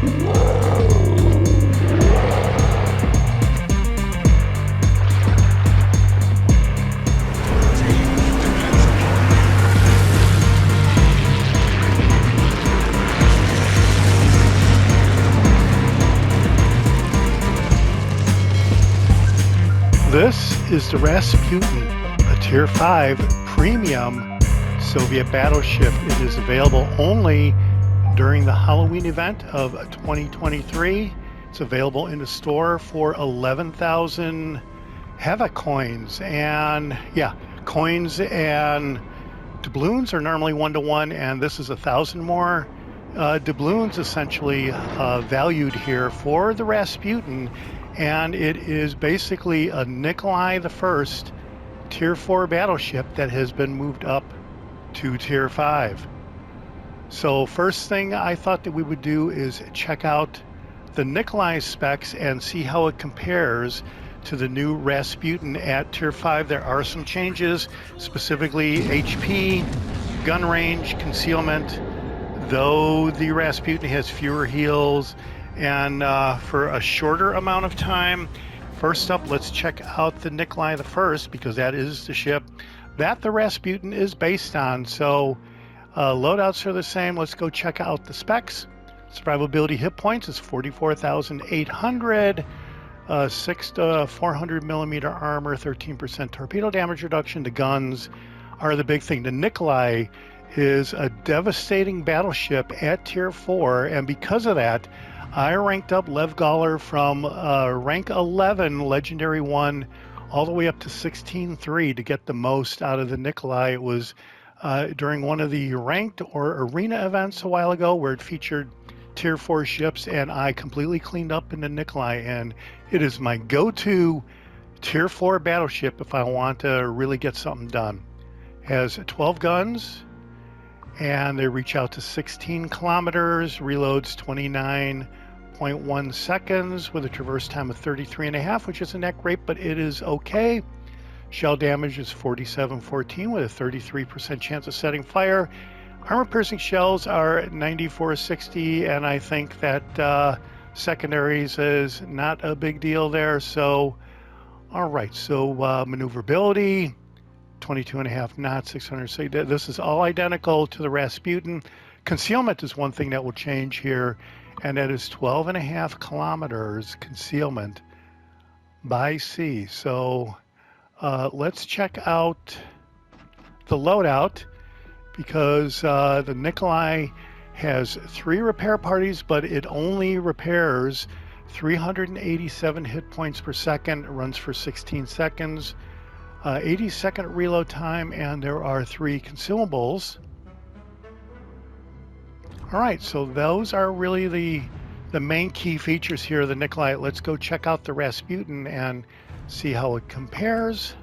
This is the Rasputin, a Tier 5 premium Soviet battleship. It is available only during the Halloween event of 2023. It's available in the store for 11,000 Havoc coins. And yeah, coins and doubloons are normally 1-to-1, and this is 1,000 more doubloons essentially valued here for the Rasputin. And it is basically a Nikolai I Tier 4 battleship that has been moved up to Tier 5. So first thing I thought that we would do is check out the Nikolai specs and see how it compares to the new Rasputin at Tier 5. There are some changes, specifically HP, gun range, concealment, though the Rasputin has fewer heals and for a shorter amount of time. First up, let's check out the Nikolai I, because that is the ship that the Rasputin is based on. So loadouts are the same. Let's go check out the specs. Survivability hit points is 44,800, 6 to 400 millimeter armor, 13% torpedo damage reduction. The guns are the big thing. The Nikolai is a devastating battleship at Tier 4, and because of that, I ranked up Lev Galler from rank 11, Legendary 1, all the way up to 16-3 to get the most out of the Nikolai. It was during one of the ranked or arena events a while ago where it featured Tier 4 ships, and I completely cleaned up in the Nikolai, and it is my go-to Tier 4 battleship if I want to really get something done. It has 12 guns, and they reach out to 16 kilometers, reloads 29.1 seconds with a traverse time of 33.5, which isn't that great, but it is okay. Shell damage is 47-14 with a 33% chance of setting fire. Armor-piercing shells are 94-60, and I think that secondaries is not a big deal there. So, all right, so maneuverability, 22.5 knots, 600. So this is all identical to the Rasputin. Concealment is one thing that will change here, and that is 12.5 kilometers concealment by sea. So let's check out the loadout, because the Nikolai has 3 repair parties, but it only repairs 387 hit points per second. It runs for 16 seconds. 80-second reload time, and there are 3 consumables. All right, so those are really the main key features here of the Nikolai. Let's go check out the Rasputin and see how it compares.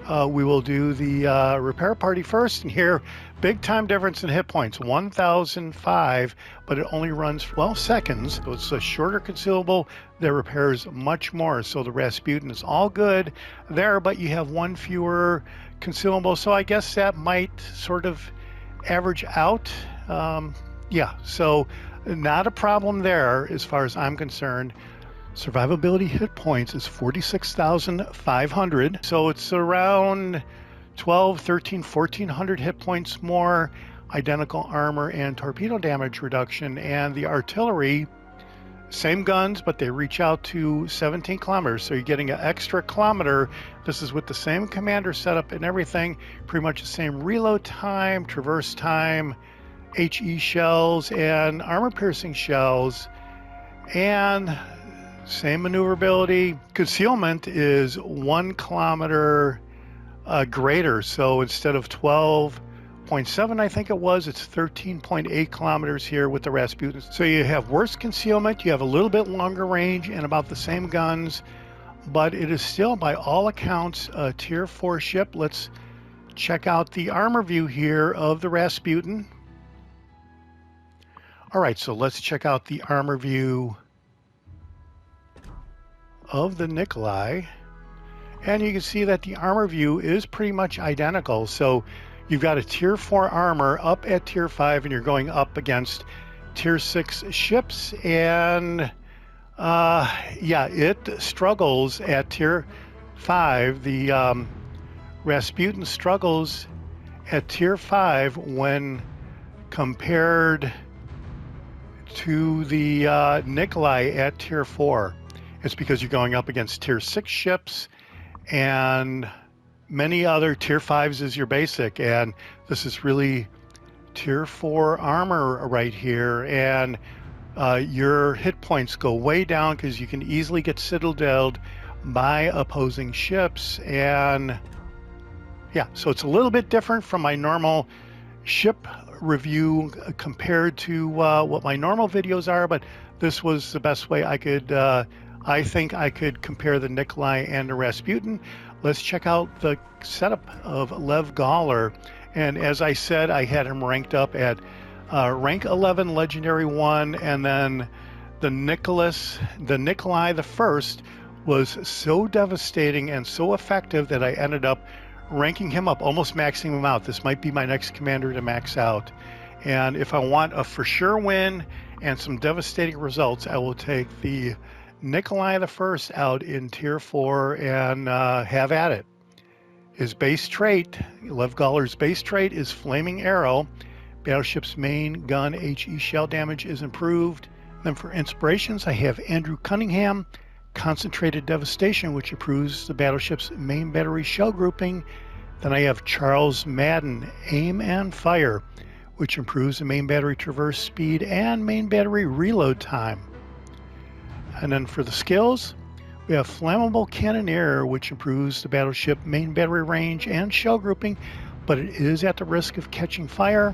We will do the repair party first, and here, big time difference in hit points, 1,005, but it only runs 12 seconds, so it's a shorter consumable that repairs much more. So the Rasputin is all good there, but you have 1 fewer consumable, so I guess that might sort of average out. Yeah, so not a problem there as far as I'm concerned. Survivability hit points is 46,500, so it's around 12, 13, 1,400 hit points more, identical armor and torpedo damage reduction. And the artillery, same guns, but they reach out to 17 kilometers, so you're getting an extra kilometer. This is with the same commander setup and everything, pretty much the same reload time, traverse time, HE shells, and armor-piercing shells, and same maneuverability. Concealment is 1 kilometer greater, so instead of 12.7, I think it was, it's 13.8 kilometers here with the Rasputin. So you have worse concealment, you have a little bit longer range, and about the same guns, but it is still, by all accounts, a Tier 4 ship. Let's check out the armor view here of the Rasputin. All right, so let's check out the armor view of the Nikolai, and you can see that the armor view is pretty much identical. So you've got a Tier 4 armor up at Tier 5, and you're going up against tier 6 ships, and yeah, it struggles at tier 5. The Rasputin struggles at tier 5 when compared to the Nikolai at tier 4. It's because you're going up against tier 6 ships and many other tier 5s is your basic, and this is really tier 4 armor right here, and your hit points go way down because you can easily get citadeled by opposing ships. And yeah, so it's a little bit different from my normal ship review compared to what my normal videos are, but this was the best way I could I think I could compare the Nikolai and the Rasputin. Let's check out the setup of Lev Galler. And as I said, I had him ranked up at rank 11, Legendary 1, and then the Nikolai I was so devastating and so effective that I ended up ranking him up, almost maxing him out. This might be my next commander to max out. And if I want a for sure win and some devastating results, I will take the Nikolai I out in tier 4 and have at it. His base trait, Lev Galler's base trait, is Flaming Arrow. Battleship's main gun HE shell damage is improved. Then for inspirations, I have Andrew Cunningham, Concentrated Devastation, which improves the battleship's main battery shell grouping. Then I have Charles Madden, Aim and Fire, which improves the main battery traverse speed and main battery reload time. And then for the skills, we have Flammable Cannoneer, which improves the battleship main battery range and shell grouping, but it is at the risk of catching fire.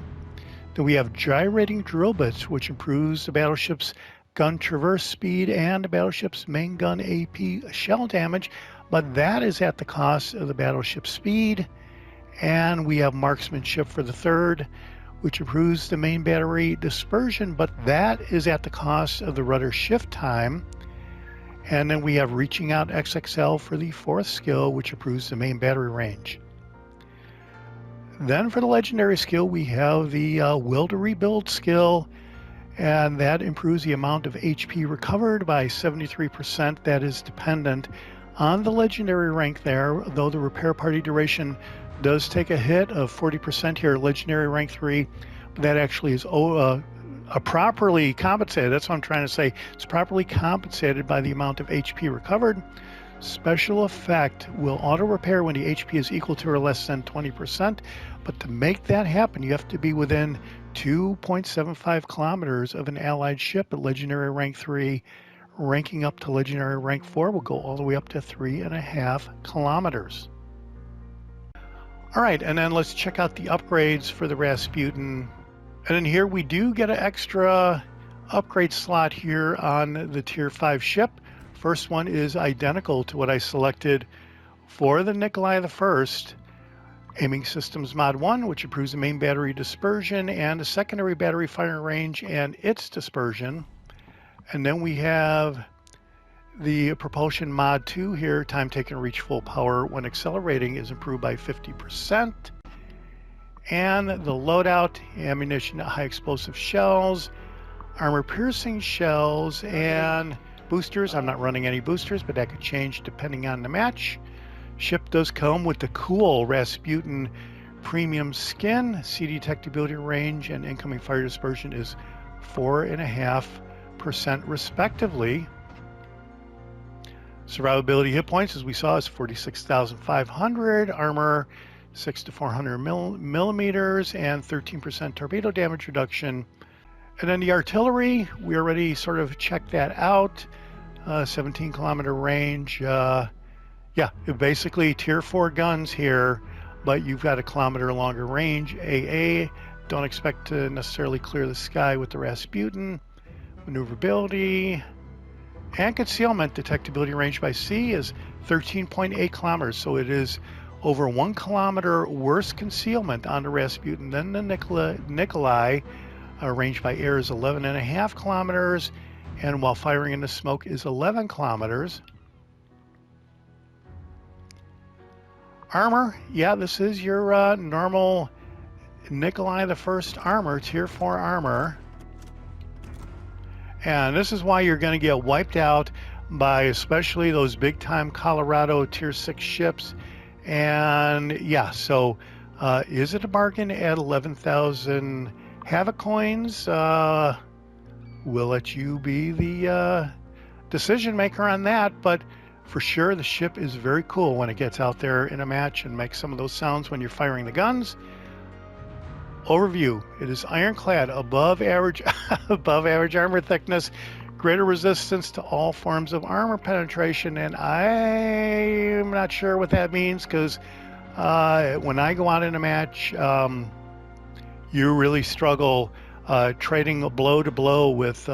Then we have Gyrating Drill Bits, which improves the battleship's gun traverse speed and the battleship's main gun AP shell damage, but that is at the cost of the battleship speed. And we have Marksmanship for the third, which improves the main battery dispersion, but that is at the cost of the rudder shift time. And then we have Reaching Out XXL for the fourth skill, which improves the main battery range. Then for the legendary skill, we have the Will to Rebuild skill, and that improves the amount of HP recovered by 73%. That is dependent on the legendary rank there, though the repair party duration does take a hit of 40% here, legendary rank 3. That actually is properly compensated. That's what I'm trying to say. It's properly compensated by the amount of HP recovered. Special effect will auto repair when the HP is equal to or less than 20%. But to make that happen, you have to be within 2.75 kilometers of an allied ship at legendary rank 3. Ranking up to legendary rank 4 will go all the way up to 3.5 kilometers. All right, and then let's check out the upgrades for the Rasputin. And in here we do get an extra upgrade slot here on the tier 5 ship. First one is identical to what I selected for the Nikolai I. Aiming Systems Mod 1, which improves the main battery dispersion and the secondary battery firing range and its dispersion. And then we have the Propulsion Mod 2 here. Time taken to reach full power when accelerating is improved by 50%. And the Loadout, ammunition, high explosive shells, armor piercing shells, and boosters. I'm not running any boosters, but that could change depending on the match. Ship does come with the cool Rasputin Premium Skin. CD detectability range and incoming fire dispersion is 4.5% respectively. Survivability hit points, as we saw, is 46,500. Armor 6 to 400 millimeters and 13% torpedo damage reduction. And then the artillery, we already sort of checked that out. 17 kilometer range. Yeah, basically tier 4 guns here, but you've got a kilometer longer range. AA, don't expect to necessarily clear the sky with the Rasputin. Maneuverability and concealment detectability range by sea is 13.8 kilometers, so it is over 1 kilometer worse concealment on the Rasputin than the Nikolai. Range by air is 11.5 kilometers, and while firing in the smoke is 11 kilometers. Armor, yeah, this is your normal Nikolai I armor, tier 4 armor. And this is why you're going to get wiped out by especially those big time Colorado tier 6 ships. And yeah, so is it a bargain at 11,000 Havoc Coins? We'll let you be the decision maker on that, but for sure the ship is very cool when it gets out there in a match and makes some of those sounds when you're firing the guns. Overview: it is ironclad, above average above average armor thickness, greater resistance to all forms of armor penetration, and I'm not sure what that means, because when I go out in a match, you really struggle trading blow to blow with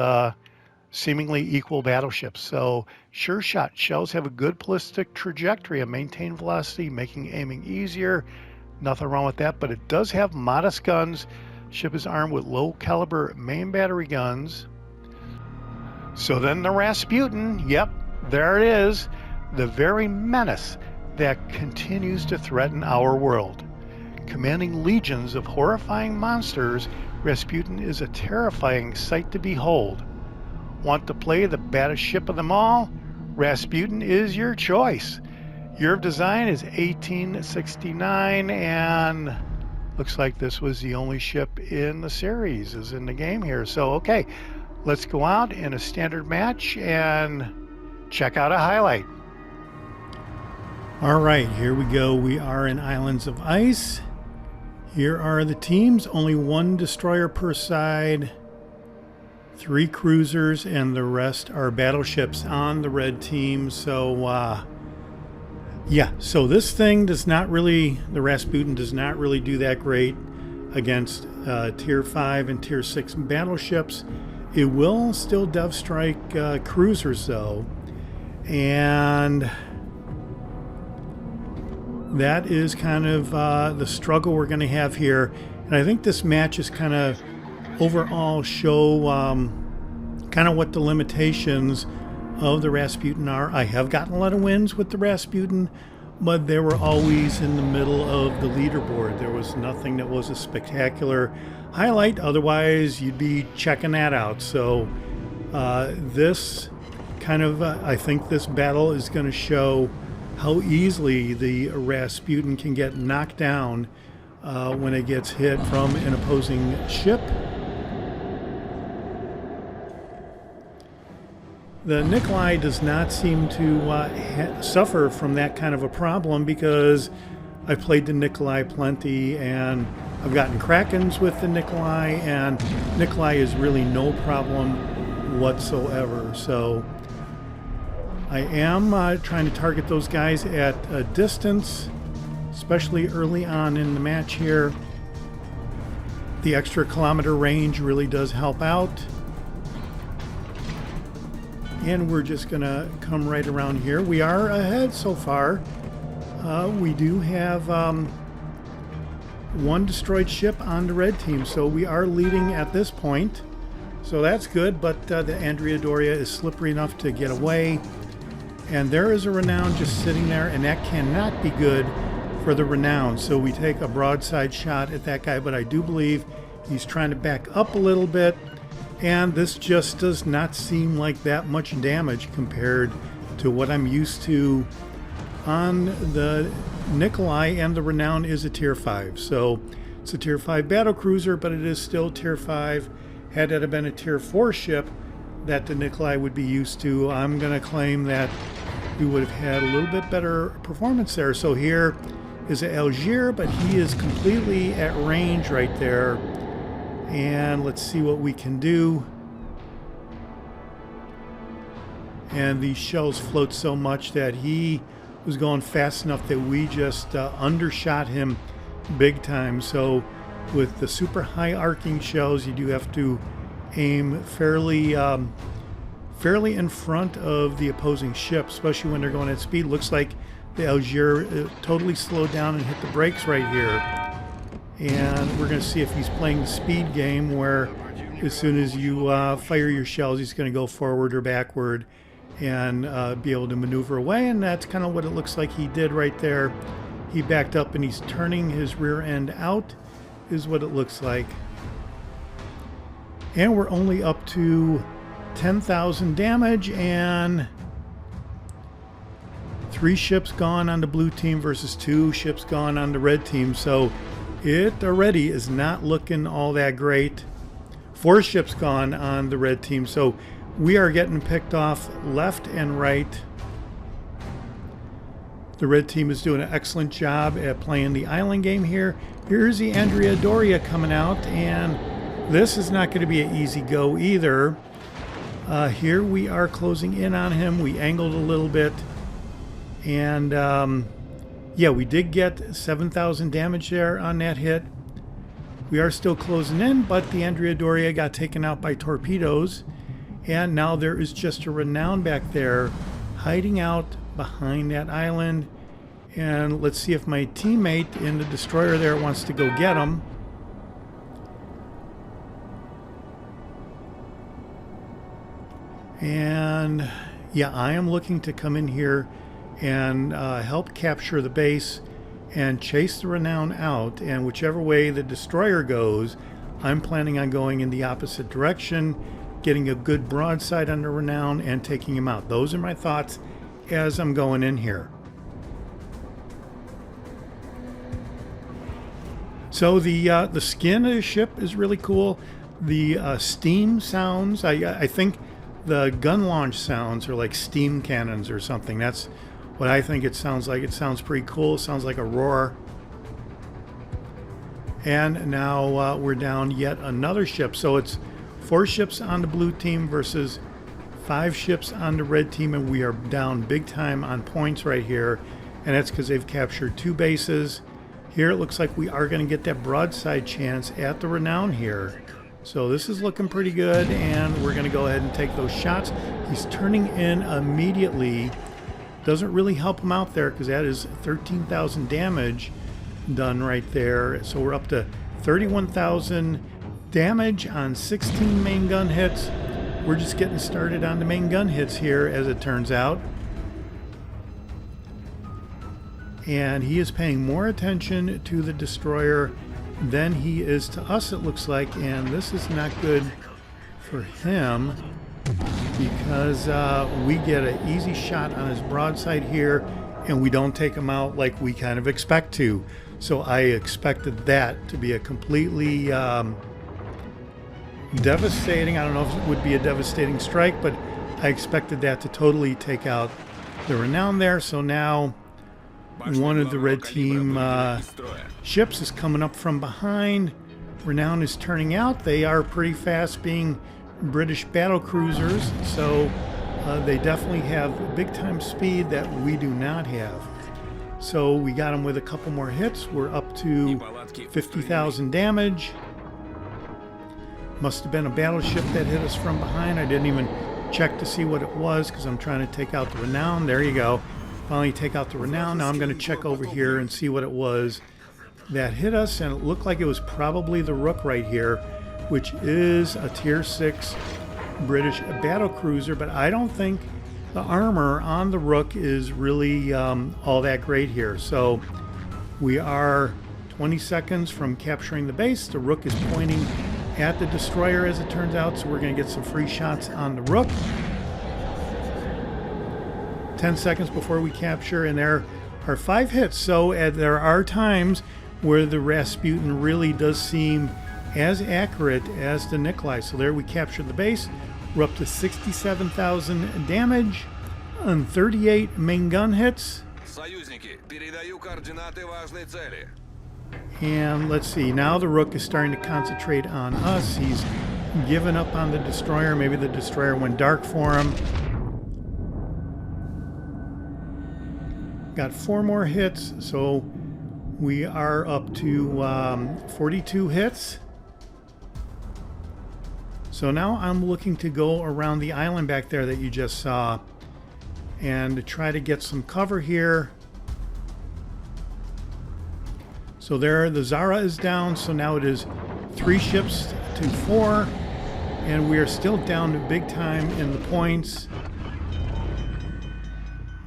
seemingly equal battleships. So sure shot shells have a good ballistic trajectory and maintain velocity, making aiming easier. Nothing wrong with that, but it does have modest guns. Ship is armed with low caliber main battery guns. So then the Rasputin, yep, there it is, the very menace that continues to threaten our world. Commanding legions of horrifying monsters, Rasputin is a terrifying sight to behold. Want to play the baddest ship of them all? Rasputin is your choice. Year of design is 1869, and looks like this was the only ship in the series is in the game here. So okay, let's go out in a standard match and check out a highlight. All right, here we go. We are in Islands of Ice. Here are the teams. Only one destroyer per side, 3 cruisers, and the rest are battleships on the red team. So yeah, so this thing does not really, the Rasputin does not really do that great against tier 5 and tier 6 battleships. It will still dev strike cruisers though, and that is kind of the struggle we're going to have here. And I think this match is kind of overall show kind of what the limitations of the Rasputin are. I have gotten a lot of wins with the Rasputin, but they were always in the middle of the leaderboard. There was nothing that was a spectacular highlight, otherwise you'd be checking that out. So this kind of I think this battle is going to show how easily the Rasputin can get knocked down when it gets hit from an opposing ship. The Nikolai does not seem to suffer from that kind of a problem, because I've played the Nikolai plenty and I've gotten Krakens with the Nikolai, and Nikolai is really no problem whatsoever. So I am trying to target those guys at a distance, especially early on in the match here. The extra kilometer range really does help out. And we're just going to come right around here. We are ahead so far. We do have one destroyed ship on the red team, so we are leading at this point. So that's good, but the Andrea Doria is slippery enough to get away. And there is a Renown just sitting there, and that cannot be good for the Renown. So we take a broadside shot at that guy, but I do believe he's trying to back up a little bit. And this just does not seem like that much damage compared to what I'm used to on the Nikolai, and the Renown is a tier 5. So it's a tier 5 battle cruiser, but it is still tier 5. Had it been a tier 4 ship that the Nikolai would be used to, I'm going to claim that we would have had a little bit better performance there. So here is an Algerie, but he is completely at range right there. And let's see what we can do. And these shells float so much that he was going fast enough that we just undershot him big time. So with the super high arcing shells, you do have to aim fairly in front of the opposing ship, especially when they're going at speed. Looks like the Algerie totally slowed down and hit the brakes right here. And we're going to see if he's playing the speed game, where as soon as you fire your shells, he's going to go forward or backward and be able to maneuver away. And that's kind of what it looks like he did right there. He backed up and he's turning his rear end out, is what it looks like. And we're only up to 10,000 damage, and 3 ships gone on the blue team versus 2 ships gone on the red team. So it already is not looking all that great. 4 ships gone on the red team. So we are getting picked off left and right. The red team is doing an excellent job at playing the island game here. Here's the Andrea Doria coming out, and this is not going to be an easy go either. Here we are closing in on him. We angled a little bit, and yeah, we did get 7,000 damage there on that hit. We are still closing in, but the Andrea Doria got taken out by torpedoes, and now there is just a Renown back there hiding out behind that island. And let's see if my teammate in the destroyer there wants to go get him. And yeah, I am looking to come in here and help capture the base and chase the Renown out. And whichever way the destroyer goes, I'm planning on going in the opposite direction, getting a good broadside on the Renown and taking him out. Those are my thoughts as I'm going in here. So the skin of the ship is really cool. The steam sounds, I think the gun launch sounds are like steam cannons or something. That's what I think it sounds like. It sounds pretty cool. It sounds like a roar. And now we're down yet another ship. So it's 4 ships on the blue team versus 5 ships on the red team, and we are down big time on points right here, and that's because they've captured 2 bases. Here it looks like we are going to get that broadside chance at the Renown here. So this is looking pretty good, and we're going to go ahead and take those shots. He's turning in immediately. Doesn't really help him out there because that is 13,000 damage done right there. So we're up to 31,000 damage on 16 main gun hits. We're just getting started on the main gun hits here, as it turns out. And he is paying more attention to the destroyer than he is to us, it looks like. And this is not good for him because we get an easy shot on his broadside here, and we don't take him out like we kind of expect to. So I expected that to be a completely devastating, I don't know if it would be a devastating strike, but I expected that to totally take out the Renown there. So now one of the red team ships is coming up from behind. Renown is turning out. They are pretty fast, being British battle cruisers, so they definitely have big time speed that we do not have. So we got them with a couple more hits. We're up to 50,000 damage. Must have been a battleship that hit us from behind. I didn't even check to see what it was because I'm trying to take out the Renown. There you go. Finally take out the Renown. Now I'm going to check over here and see what it was that hit us, and it looked like it was probably the Rook right here, which is a tier 6 British battle cruiser, but I don't think the armor on the Rook is really all that great here. So we are 20 seconds from capturing the base. The Rook is pointing at the destroyer, as it turns out, so we're going to get some free shots on the Rook. 10 seconds before we capture, and there are 5 hits. So there are times where the Rasputin really does seem as accurate as the Nikolai. So there we captured the base. We're up to 67,000 damage on 38 main gun hits. And let's see, now the Rook is starting to concentrate on us. He's given up on the destroyer. Maybe the destroyer went dark for him. Got 4 more hits, so we are up to 42 hits. So now I'm looking to go around the island back there that you just saw and to try to get some cover here. So there, the Zara is down, so now it is 3 ships to 4, and we are still down to big time in the points.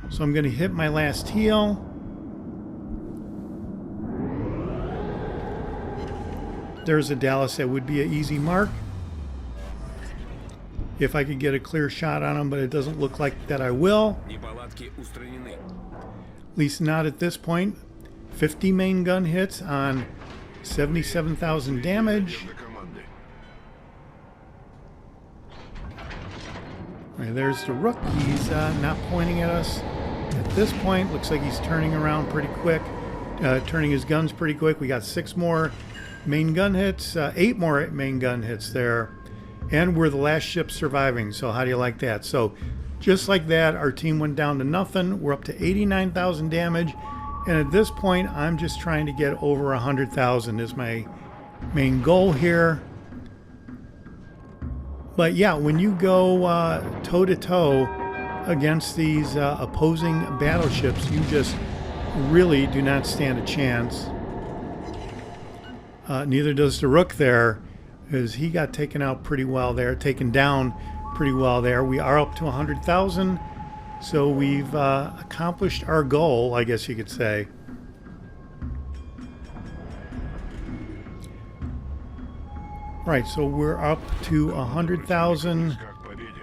So I'm going to hit my last heal. There's a Dallas that would be an easy mark. if I could get a clear shot on him, but it doesn't look like that I will. At least not at this point. 50 main gun hits on 77,000 damage. Right, there's the Rook. He's not pointing at us at this point. Looks like he's turning around pretty quick, turning his guns pretty quick. We got 6 more main gun hits, 8 more main gun hits there, and we're the last ship surviving. So how do you like that? So just like that, our team went down to nothing. We're up to 89,000 damage, and at this point I'm just trying to get over 100,000 is my main goal here. But yeah, when you go toe-to-toe against these opposing battleships, you just really do not stand a chance. Neither does the Rook there, because he got taken out pretty well there, taken down pretty well there. We are up to 100,000, so we've accomplished our goal, I guess you could say. Right, so we're up to 100,000,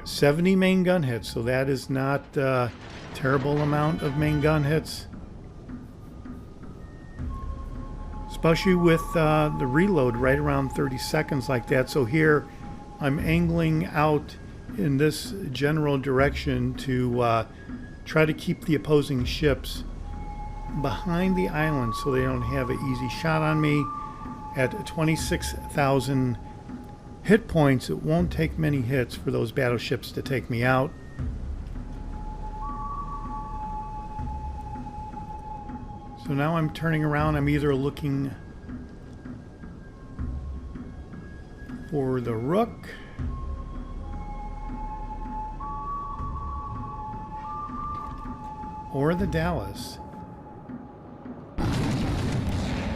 70 main gun hits, so that is not a terrible amount of main gun hits. Especially with the reload right around 30 seconds like that. So here I'm angling out in this general direction to try to keep the opposing ships behind the island so they don't have an easy shot on me. At 26,000 hit points, it won't take many hits for those battleships to take me out. So now I'm turning around. I'm either looking for the Rook or the Dallas.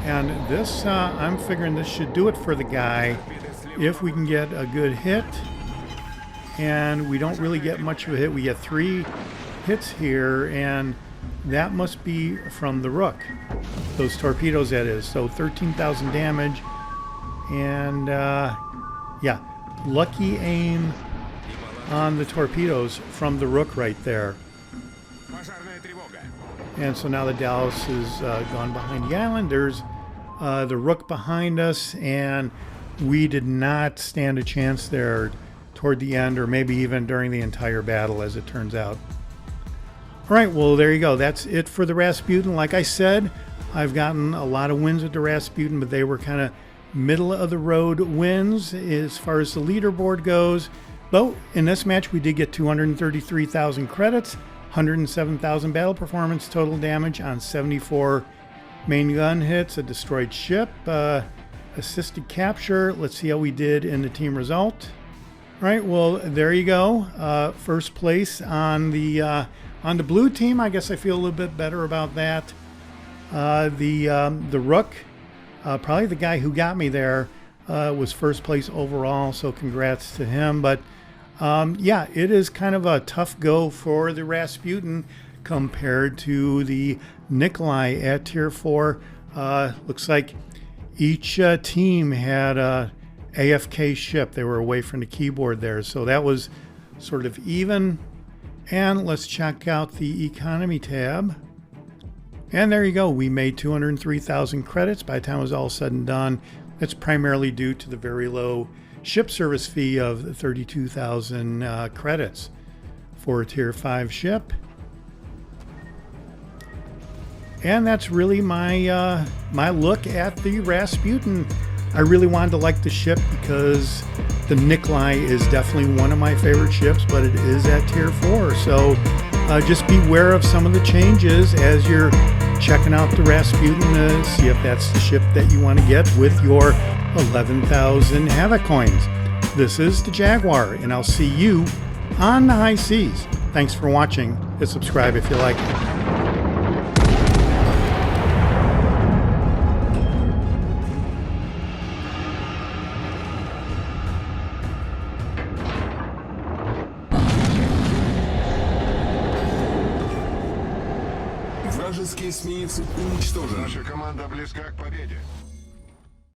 And this, I'm figuring this should do it for the guy if we can get a good hit. And we don't really get much of a hit. We get 3 hits here, and that must be from the Rook. Those torpedoes, that is. So 13,000 damage. And yeah, lucky aim on the torpedoes from the Rook right there. And so now the Dallas is gone behind the island. There's the Rook behind us, and we did not stand a chance there toward the end, or maybe even during the entire battle, as it turns out. All right, well, there you go. That's it for the Rasputin. Like I said, I've gotten a lot of wins with the Rasputin, but they were kind of middle of the road wins as far as the leaderboard goes. But in this match, we did get 233,000 credits, 107,000 battle performance, total damage on 74 main gun hits, a destroyed ship, assisted capture. Let's see how we did in the team result. All right, well, there you go. First place on the blue team. I guess I feel a little bit better about that. The Rook, probably the guy who got me there, was first place overall, so congrats to him. But yeah, it is kind of a tough go for the Rasputin compared to the Nikolai at Tier 4. Looks like each team had a AFK ship. They were away from the keyboard there, so that was sort of even. And let's check out the economy tab. And there you go. We made 203,000 credits by the time it was all said and done. It's primarily due to the very low ship service fee of 32,000 credits for a Tier 5 ship. And that's really my my look at the Rasputin. I really wanted to like the ship because the Nikolai is definitely one of my favorite ships, but it is at Tier 4. So just beware of some of the changes as you're checking out the Rasputin to see if that's the ship that you want to get with your 11,000 Havoc Coins. This is the Jaguar, and I'll see you on the high seas. Thanks for watching. Hit subscribe if you like it. Вражеские эсминцы уничтожены. Наша команда близка к победе.